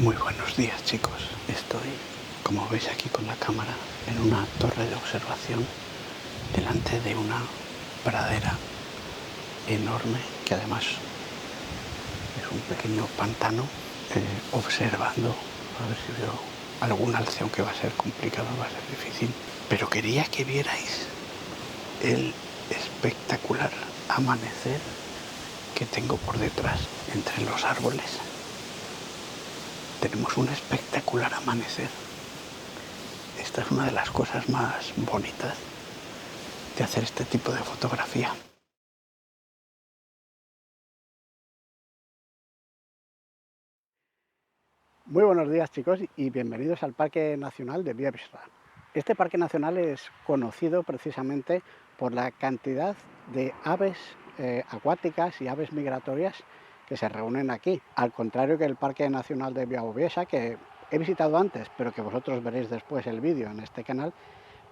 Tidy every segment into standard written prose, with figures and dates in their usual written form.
Muy buenos días, chicos. Estoy, como veis aquí con la cámara, en una torre de observación delante de una pradera enorme que además es un pequeño pantano, observando a ver si veo algún alce, aunque va a ser complicado, va a ser difícil. Pero quería que vierais el espectacular amanecer que tengo por detrás entre los árboles. Tenemos un espectacular amanecer. Esta es una de las cosas más bonitas de hacer este tipo de fotografía. Muy buenos días, chicos, y bienvenidos al Parque Nacional de Biebsra. Este parque nacional es conocido precisamente por la cantidad de aves acuáticas y aves migratorias que se reúnen aquí, al contrario que el Parque Nacional de Białowieża, que he visitado antes, pero que vosotros veréis después el vídeo en este canal.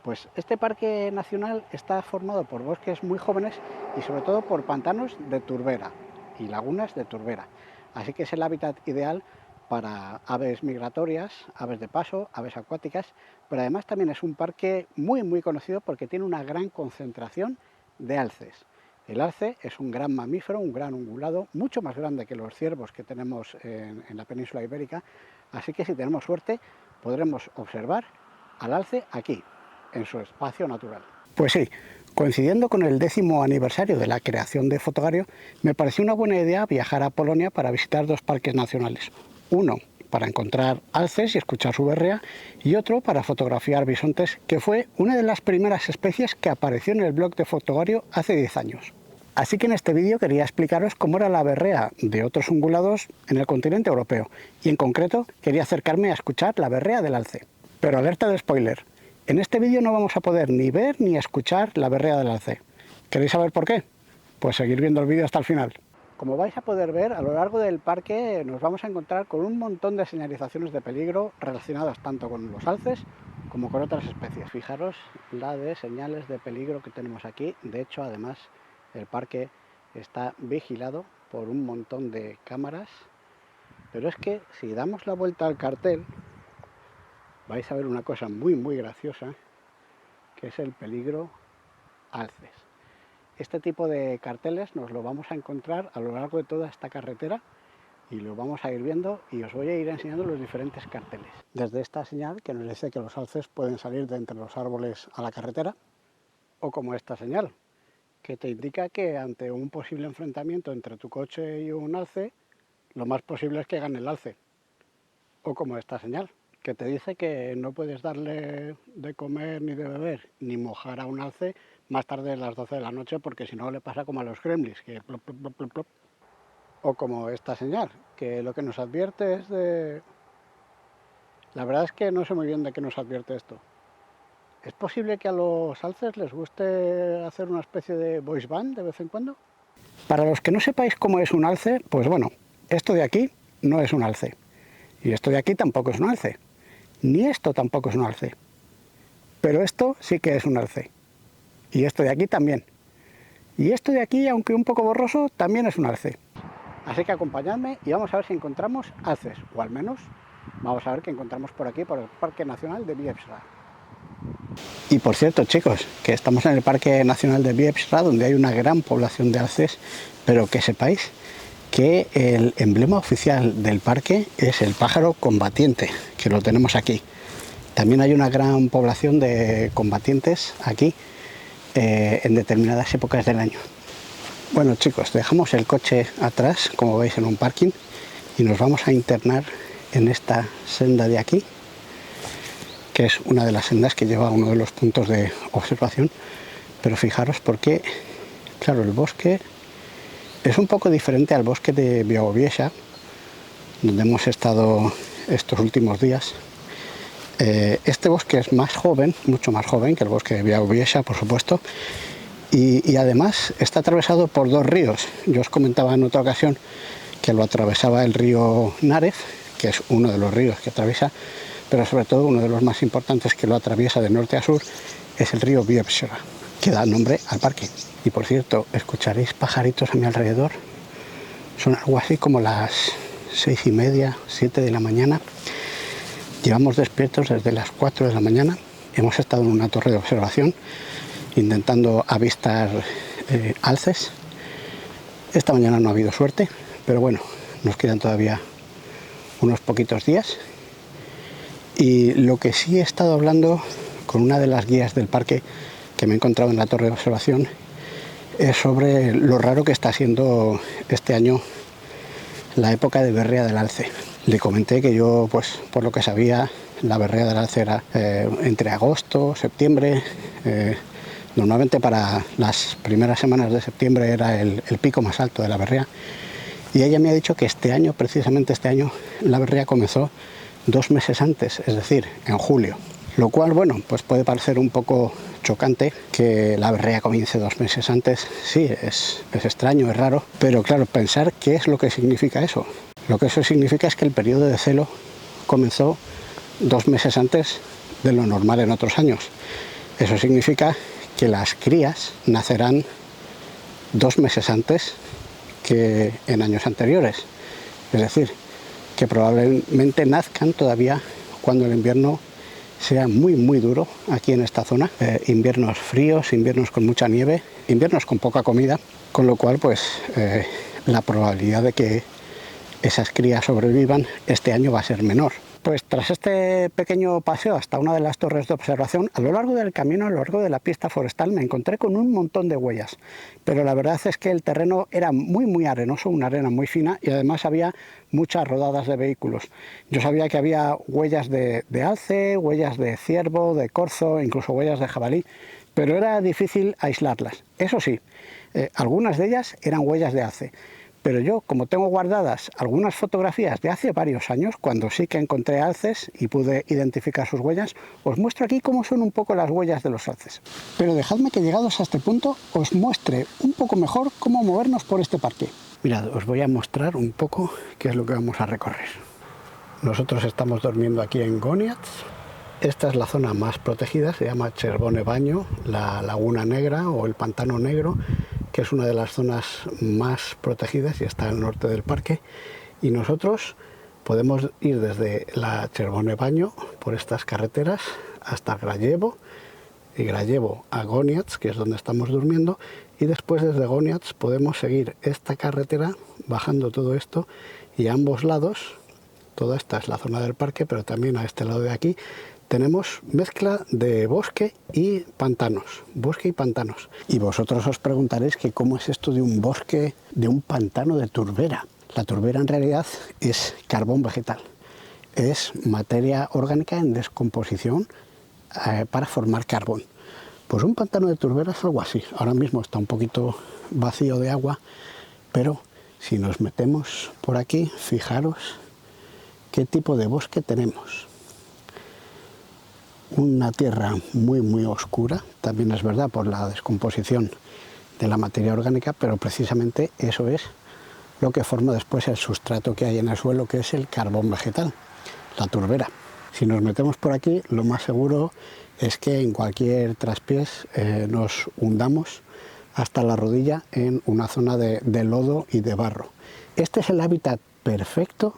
Pues este parque nacional está formado por bosques muy jóvenes y sobre todo por pantanos de turbera y lagunas de turbera. Así que es el hábitat ideal para aves migratorias, aves de paso, aves acuáticas, pero además también es un parque muy conocido porque tiene una gran concentración de alces. El alce es un gran mamífero, un gran ungulado, mucho más grande que los ciervos que tenemos en la península ibérica, así que si tenemos suerte podremos observar al alce aquí, en su espacio natural. Pues sí, coincidiendo con el 10º aniversario de la creación de Fotogario, me pareció una buena idea viajar a Polonia para visitar dos parques nacionales. Uno para encontrar alces y escuchar su berrea, y otro para fotografiar bisontes, que fue una de las primeras especies que apareció en el blog de Fotogario hace 10 años. Así que en este vídeo quería explicaros cómo era la berrea de otros ungulados en el continente europeo, y en concreto quería acercarme a escuchar la berrea del alce. Pero alerta de spoiler, en este vídeo no vamos a poder ni ver ni escuchar la berrea del alce. ¿Queréis saber por qué? Pues seguir viendo el vídeo hasta el final. Como vais a poder ver, a lo largo del parque nos vamos a encontrar con un montón de señalizaciones de peligro relacionadas tanto con los alces como con otras especies. Fijaros la de señales de peligro que tenemos aquí. De hecho, además, el parque está vigilado por un montón de cámaras. Pero es que si damos la vuelta al cartel, vais a ver una cosa muy graciosa, que es el peligro alces. Este tipo de carteles nos lo vamos a encontrar a lo largo de toda esta carretera y lo vamos a ir viendo, y os voy a ir enseñando los diferentes carteles. Desde esta señal que nos dice que los alces pueden salir de entre los árboles a la carretera, o como esta señal que te indica que ante un posible enfrentamiento entre tu coche y un alce, lo más posible es que gane el alce. O como esta señal que te dice que no puedes darle de comer ni de beber ni mojar a un alce más tarde de las 12 de la noche, porque si no le pasa como a los gremlins, que plop, plop, plop, plop, plop. O como esta señal, que lo que nos advierte es de... La verdad es que no sé muy bien de qué nos advierte esto. ¿Es posible que a los alces les guste hacer una especie de voice band de vez en cuando? Para los que no sepáis cómo es un alce, pues bueno, esto de aquí no es un alce. Y esto de aquí tampoco es un alce. Ni esto tampoco es un alce. Pero esto sí que es un alce. Y esto de aquí también. Y esto de aquí, aunque un poco borroso, también es un alce. Así que acompañadme y vamos a ver si encontramos alces. O al menos vamos a ver qué encontramos por aquí, por el Parque Nacional de Biebsra. Y por cierto, chicos, que estamos en el Parque Nacional de Biebsra, donde hay una gran población de alces, pero que sepáis que el emblema oficial del parque es el pájaro combatiente, que lo tenemos aquí. También hay una gran población de combatientes aquí en determinadas épocas del año. Bueno, chicos, dejamos el coche atrás, como veis, en un parking, y nos vamos a internar en esta senda de aquí, que es una de las sendas que lleva a uno de los puntos de observación. Pero fijaros porque, claro, el bosque es un poco diferente al bosque de Białowieża, donde hemos estado estos últimos días. Este bosque es más joven, mucho más joven que el bosque de Białowieża, por supuesto, y además está atravesado por dos ríos. Yo os comentaba en otra ocasión que lo atravesaba el río Narew, que es uno de los ríos que atraviesa, pero sobre todo uno de los más importantes que lo atraviesa de norte a sur es el río Biebsra, que da nombre al parque. Y por cierto, escucharéis pajaritos a mi alrededor. Son algo así como las 6:30, 7 de la mañana. Llevamos despiertos desde las 4 de la mañana. Hemos estado en una torre de observación intentando avistar alces. Esta mañana no ha habido suerte, pero bueno, nos quedan todavía unos poquitos días. Y lo que sí he estado hablando con una de las guías del parque que me he encontrado en la torre de observación es sobre lo raro que está siendo este año la época de berrea del alce. Le comenté que yo, pues por lo que sabía, la berrea del alce era entre agosto, septiembre. Normalmente para las primeras semanas de septiembre era el pico más alto de la berrea. Y ella me ha dicho que este año, precisamente este año, la berrea comenzó 2 meses antes, es decir, en julio. Lo cual, bueno, pues puede parecer un poco chocante que la berrea comience 2 meses antes. Sí, es extraño, es raro, pero claro, pensar qué es lo que significa eso. Lo que eso significa es que el periodo de celo comenzó 2 meses antes de lo normal en otros años. Eso significa que las crías nacerán 2 meses antes que en años anteriores. Es decir, que probablemente nazcan todavía cuando el invierno sea muy muy duro aquí en esta zona. Inviernos fríos, inviernos con mucha nieve, inviernos con poca comida, con lo cual pues la probabilidad de que esas crías sobrevivan este año va a ser menor. Pues tras este pequeño paseo hasta una de las torres de observación, a lo largo del camino, a lo largo de la pista forestal, me encontré con un montón de huellas. Pero la verdad es que el terreno era muy muy arenoso, una arena muy fina, y además había muchas rodadas de vehículos. Yo sabía que había huellas de alce, huellas de ciervo, de corzo, incluso huellas de jabalí, pero era difícil aislarlas. Eso sí, algunas de ellas eran huellas de alce. Pero yo, como tengo guardadas algunas fotografías de hace varios años, cuando sí que encontré alces y pude identificar sus huellas, os muestro aquí cómo son un poco las huellas de los alces. Pero dejadme que llegados a este punto os muestre un poco mejor cómo movernos por este parque. Mirad, os voy a mostrar un poco qué es lo que vamos a recorrer. Nosotros estamos durmiendo aquí en Goniats. Esta es la zona más protegida, se llama Cherbone Baño, la Laguna Negra o el Pantano Negro, que es una de las zonas más protegidas y está al norte del parque. Y nosotros podemos ir desde la Cherbone Baño por estas carreteras hasta Grajevo, y Grajevo a Goniats, que es donde estamos durmiendo, y después desde Goniats podemos seguir esta carretera bajando todo esto, y a ambos lados, toda esta es la zona del parque, pero también a este lado de aquí tenemos mezcla de bosque y pantanos, bosque y pantanos. Y vosotros os preguntaréis que cómo es esto de un bosque, de un pantano de turbera. La turbera en realidad es carbón vegetal, es materia orgánica en descomposición para formar carbón. Pues un pantano de turbera es algo así. Ahora mismo está un poquito vacío de agua, pero si nos metemos por aquí, fijaros qué tipo de bosque tenemos. Una tierra muy muy oscura, también es verdad por la descomposición de la materia orgánica, pero precisamente eso es lo que forma después el sustrato que hay en el suelo, que es el carbón vegetal, la turbera. Si nos metemos por aquí, lo más seguro es que en cualquier traspiés nos hundamos hasta la rodilla en una zona de lodo y de barro. Este es el hábitat perfecto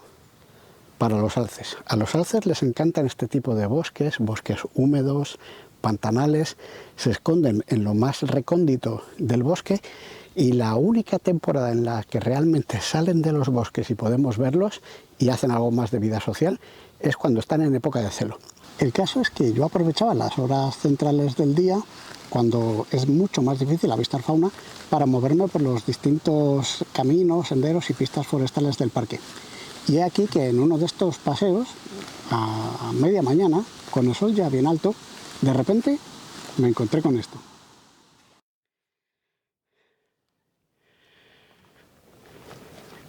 para los alces. A los alces les encantan este tipo de bosques, bosques húmedos, pantanales, se esconden en lo más recóndito del bosque, y la única temporada en la que realmente salen de los bosques y podemos verlos y hacen algo más de vida social es cuando están en época de celo. El caso es que yo aprovechaba las horas centrales del día, cuando es mucho más difícil avistar fauna, para moverme por los distintos caminos, senderos y pistas forestales del parque. Y he aquí que en uno de estos paseos, a media mañana, con el sol ya bien alto, de repente me encontré con esto.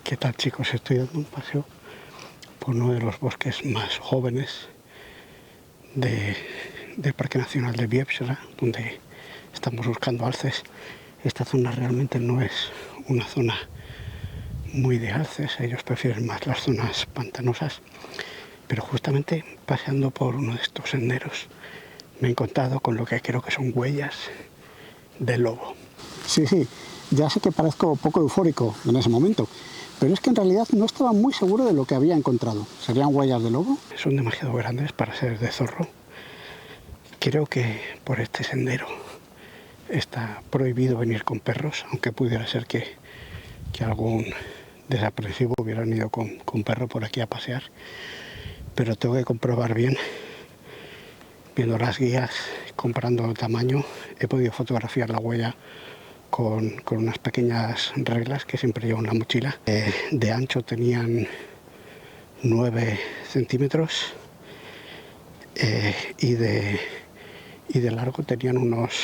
¿Qué tal, chicos? Estoy dando un paseo por uno de los bosques más jóvenes del Parque Nacional de Biebsjö, donde estamos buscando alces. Esta zona realmente no es una zona muy de alces, ellos prefieren más las zonas pantanosas, pero justamente paseando por uno de estos senderos me he encontrado con lo que creo que son huellas de lobo. Sí, ya sé que parezco poco eufórico en ese momento, pero es que en realidad no estaba muy seguro de lo que había encontrado. ¿Serían huellas de lobo? Son demasiado grandes para ser de zorro. Creo que por este sendero está prohibido venir con perros, aunque pudiera ser que algún desaprensivo hubiera ido con perro por aquí a pasear. Pero tengo que comprobar bien, viendo las guías, comparando el tamaño. He podido fotografiar la huella con unas pequeñas reglas que siempre llevo en la mochila. De ancho tenían 9 centímetros y de largo tenían unos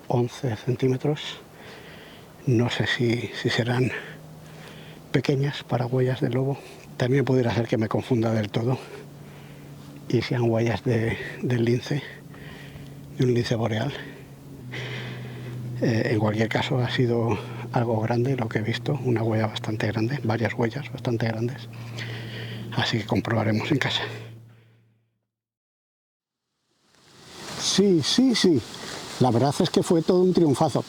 11 centímetros. No sé si serán pequeñas para huellas de lobo. También pudiera ser que me confunda del todo y sean huellas del lince, de un lince boreal. En cualquier caso ha sido algo grande lo que he visto, una huella bastante grande, varias huellas bastante grandes, así que comprobaremos en casa. Sí, la verdad es que fue todo un triunfazo.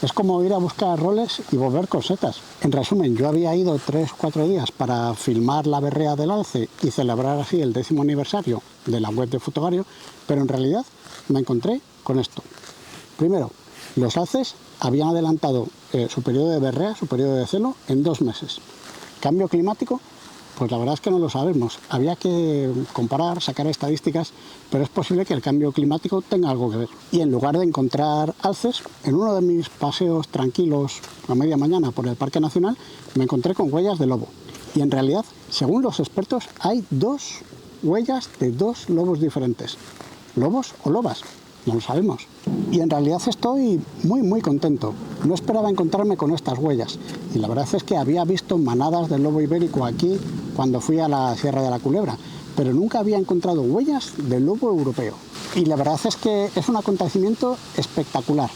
Es como ir a buscar roles y volver con setas. En resumen, yo había ido 3 o 4 días para filmar la berrea del alce y celebrar así el 10º aniversario de la web de Fotogario, pero en realidad me encontré con esto. Primero, los alces habían adelantado su periodo de berrea, su periodo de celo, en 2 meses. ¿Cambio climático? Pues la verdad es que no lo sabemos. Había que comparar, sacar estadísticas, pero es posible que el cambio climático tenga algo que ver. Y en lugar de encontrar alces, en uno de mis paseos tranquilos a media mañana por el Parque Nacional, me encontré con huellas de lobo. Y en realidad, según los expertos, hay 2 huellas de 2 lobos diferentes. ¿Lobos o lobas? No lo sabemos. Y en realidad estoy muy contento. No esperaba encontrarme con estas huellas. Y la verdad es que había visto manadas de lobo ibérico aquí cuando fui a la Sierra de la Culebra, pero nunca había encontrado huellas de lobo europeo. Y la verdad es que es un acontecimiento espectacular.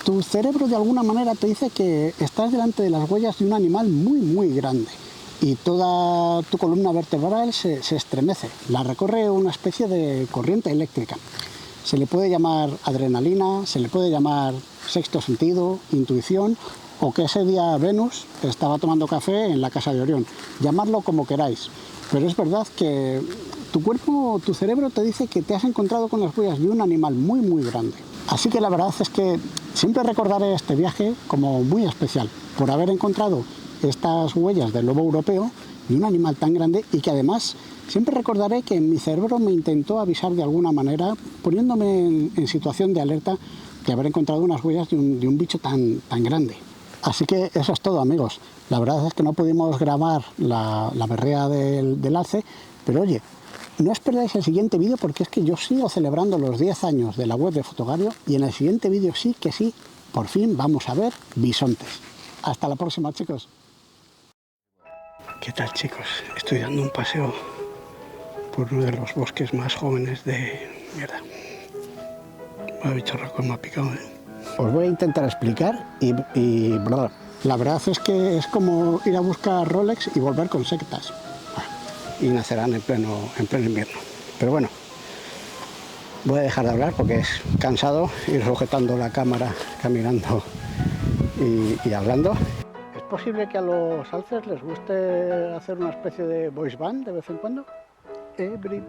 Tu cerebro de alguna manera te dice que estás delante de las huellas de un animal muy grande. Y toda tu columna vertebral se estremece. La recorre una especie de corriente eléctrica. Se le puede llamar adrenalina, se le puede llamar sexto sentido, intuición, o que ese día Venus estaba tomando café en la casa de Orión. Llamadlo como queráis. Pero es verdad que tu cuerpo, tu cerebro te dice que te has encontrado con las huellas de un animal muy grande. Así que la verdad es que siempre recordaré este viaje como muy especial, por haber encontrado estas huellas del lobo europeo de un animal tan grande, y que además siempre recordaré que mi cerebro me intentó avisar de alguna manera, poniéndome en situación de alerta de haber encontrado unas huellas de un bicho tan grande. Así que eso es todo, amigos. La verdad es que no pudimos grabar la berrea del alce, pero oye, no os perdáis el siguiente vídeo, porque es que yo sigo celebrando los 10 años de la web de Fotogario, y en el siguiente vídeo sí, por fin vamos a ver bisontes. Hasta la próxima, chicos. ¿Qué tal, chicos? Estoy dando un paseo por uno de los bosques más jóvenes de... Mierda. Me ha bicharraco, me ha picado, ¿eh? Os voy a intentar explicar y la verdad es que es como ir a buscar Rolex y volver con setas. Y nacerán en pleno invierno. Pero bueno, voy a dejar de hablar porque es cansado ir sujetando la cámara, caminando y hablando. ¿Es posible que a los alces les guste hacer una especie de voice band de vez en cuando? Everybody.